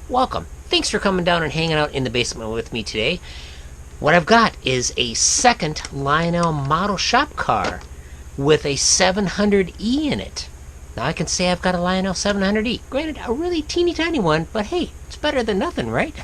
welcome. Thanks for coming down and hanging out in the basement with me today. What I've got is a second Lionel model shop car with a 700E in it. Now I can say I've got a Lionel 700E. Granted, a really teeny tiny one, but hey, it's better than nothing, right?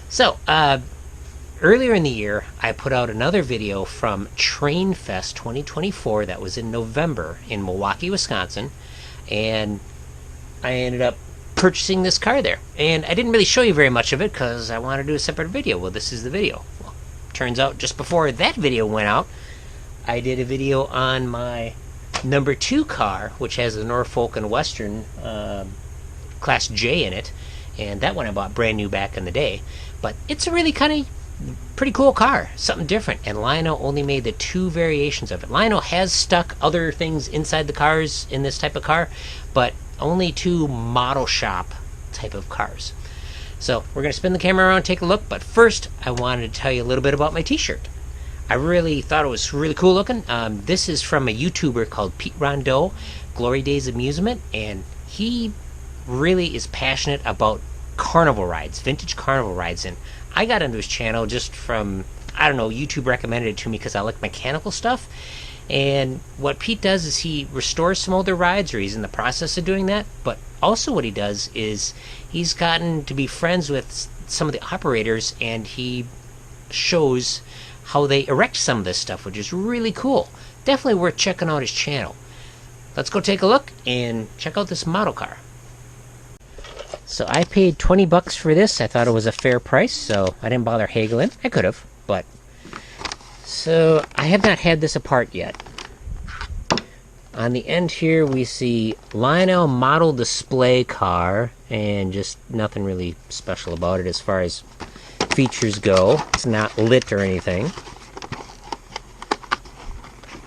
So, earlier in the year, I put out another video from Train Fest 2024 that was in November in Milwaukee, Wisconsin, and I ended up purchasing this car there. And I didn't really show you very much of it because I wanted to do a separate video. Well, this is the video. Well, turns out just before that video went out, I did a video on my number 2 car, which has a Norfolk and Western Class J in it, and that one I bought brand new back in the day. But it's a really kind of pretty cool car, something different, and Lionel only made the 2 variations of it. Lionel has stuck other things inside the cars in this type of car, but only 2 model shop type of cars. So we're going to spin the camera around and take a look, but first I wanted to tell you a little bit about my t-shirt. I really thought it was really cool looking. This is from a YouTuber called Pete Rondeau, Glory Days Amusement, and he really is passionate about carnival rides, vintage carnival rides, and I got into his channel just from, I don't know, YouTube recommended it to me because I like mechanical stuff. And what Pete does is he restores some older rides, or he's in the process of doing that, but also what he does is he's gotten to be friends with some of the operators, and he shows how they erect some of this stuff, which is really cool. Definitely worth checking out his channel. Let's go take a look and check out this model car. So I paid 20 bucks for this. I thought it was a fair price, so I didn't bother haggling. I could have, but... So I have not had this apart yet. On the end here we see Lionel model display car, and just nothing really special about it as far as features go. It's not lit or anything.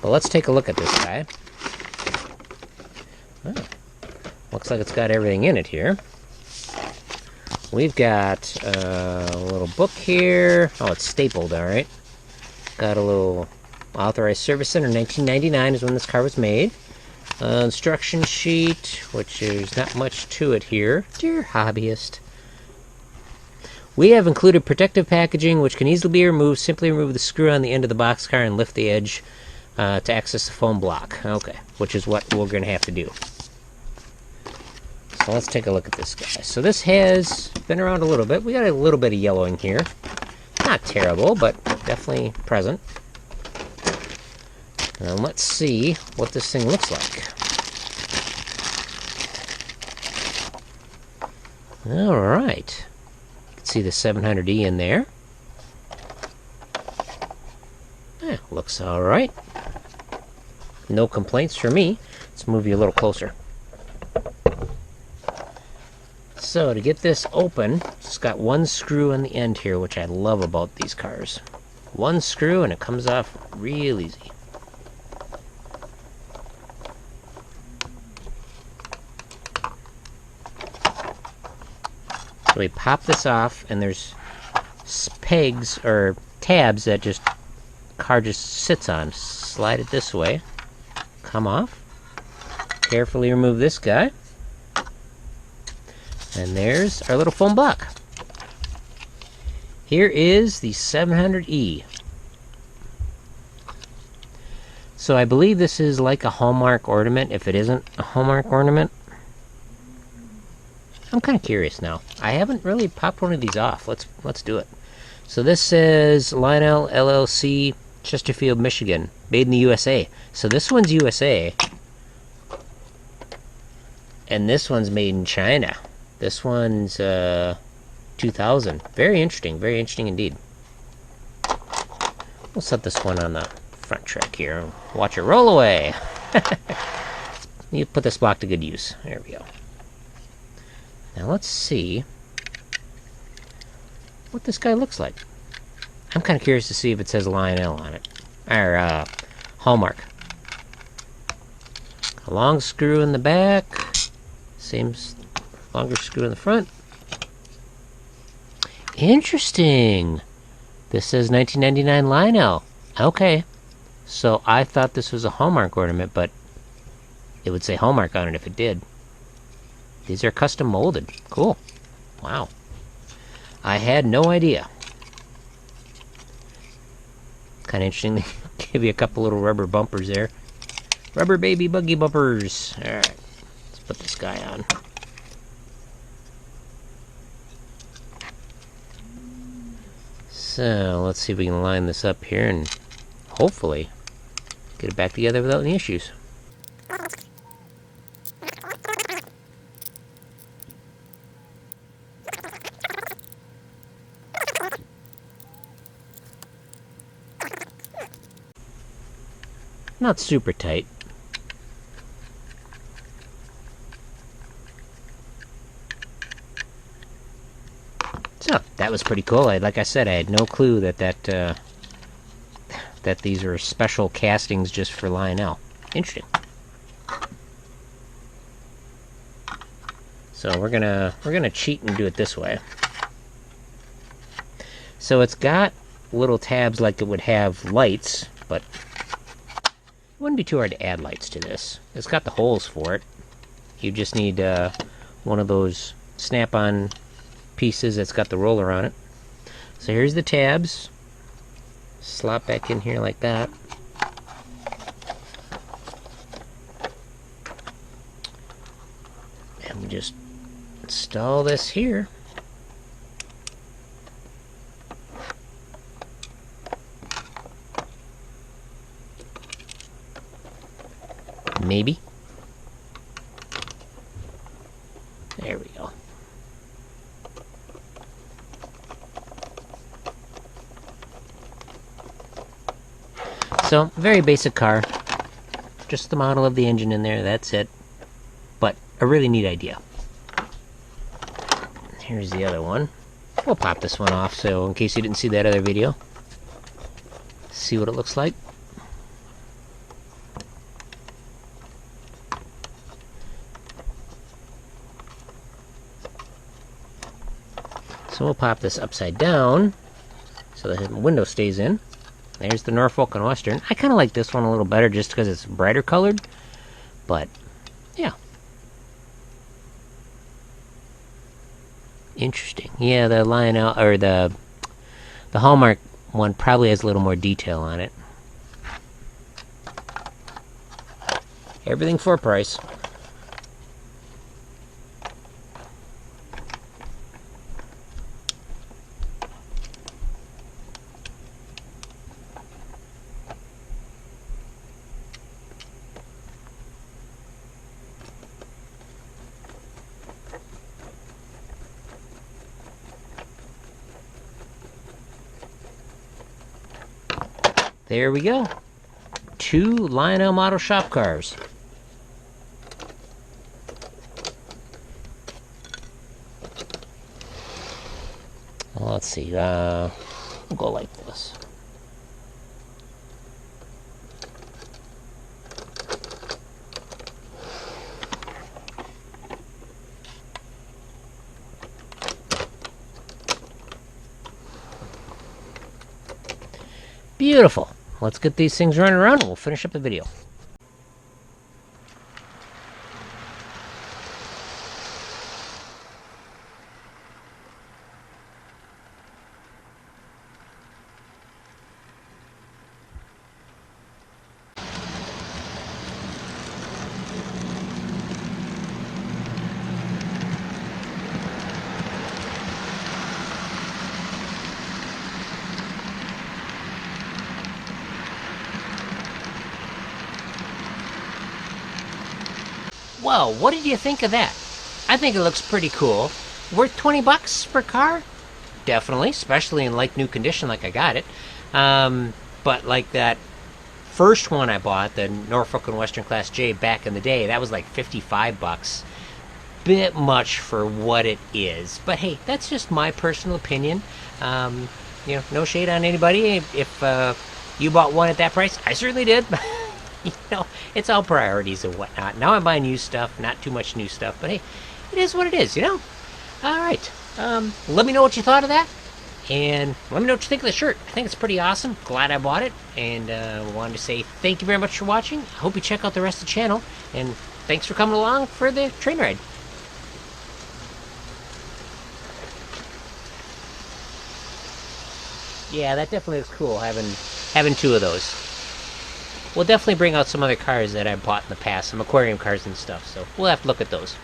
But let's take a look at this guy. Oh, looks like it's got everything in it here. We've got a little book here. Oh, it's stapled, alright. Got a little authorized service center. 1999 is when this car was made. Instruction sheet, which there's not much to it here. Dear hobbyist. We have included protective packaging, which can easily be removed. Simply remove the screw on the end of the boxcar and lift the edge to access the foam block. Okay, which is what we're going to have to do. So let's take a look at this guy. So this has been around a little bit. We got a little bit of yellowing here. Not terrible, but definitely present. Now let's see what this thing looks like. Alright. You can see the 700E in there. Yeah, looks alright. No complaints for me. Let's move you a little closer. So to get this open, it's got one screw on the end here, which I love about these cars. One screw and it comes off real easy. So we pop this off, and there's pegs or tabs that just car just sits on. Slide it this way, come off. Carefully remove this guy. And there's our little foam block. Here is the 700E. So I believe this is like a Hallmark ornament, if it isn't a Hallmark ornament. I'm kind of curious now. I haven't really popped one of these off. Let's do it. So this says Lionel LLC, Chesterfield, Michigan, made in the USA. So this one's USA. And this one's made in China. This one's 2000. Very interesting indeed. We'll set this one on the front track here. Watch it roll away. You put this block to good use. There we go. Now let's see what this guy looks like. I'm kind of curious to see if it says Lionel on it. Or Hallmark. A long screw in the back. Same longer screw in the front. Interesting. This says 1999 Lionel. Okay. So I thought this was a Hallmark ornament, but it would say Hallmark on it if it did. These are custom molded. Cool. Wow. I had no idea. Kind of interesting. They give you a couple little rubber bumpers there. Rubber baby buggy bumpers. Alright. Let's put this guy on. So, let's see if we can line this up here and hopefully get it back together without any issues. Not super tight. So, that was pretty cool. Like I said, I had no clue that these are special castings just for Lionel. Interesting. So we're gonna cheat and do it this way. So it's got little tabs like it would have lights, but it wouldn't be too hard to add lights to this. It's got the holes for it. You just need one of those snap-on pieces that's got the roller on it. So here's the tabs. Slot back in here like that. And we just install this here. Maybe. There we go. So, very basic car. Just the model of the engine in there, that's it. But a really neat idea. Here's the other one. We'll pop this one off, so in case you didn't see that other video. See what it looks like. So we'll pop this upside down so the window stays in. There's the Norfolk and Western. I kind of like this one a little better just because it's brighter colored. But, yeah. Interesting. Yeah, the Lionel, or the Hallmark one probably has a little more detail on it. Everything for a price. There we go. 2 Lionel model shop cars. Well, let's see. We'll go like this. Beautiful. Let's get these things running around and we'll finish up the video. Well, what did you think of that? I think it looks pretty cool. Worth 20 bucks per car? Definitely, especially in like new condition like I got it. But like that first one I bought, the Norfolk and Western Class J back in the day, that was like 55 bucks. Bit much for what it is. But hey, that's just my personal opinion. You know, no shade on anybody. If you bought one at that price, I certainly did. You know, it's all priorities and whatnot. Now I'm buying used stuff, not too much new stuff, but hey, it is what it is, you know? Alright, let me know what you thought of that, and let me know what you think of the shirt. I think it's pretty awesome. Glad I bought it, and wanted to say thank you very much for watching. I hope you check out the rest of the channel, and thanks for coming along for the train ride. Yeah, that definitely looks cool, having two of those. We'll definitely bring out some other cars that I bought in the past, some aquarium cars and stuff, so we'll have to look at those.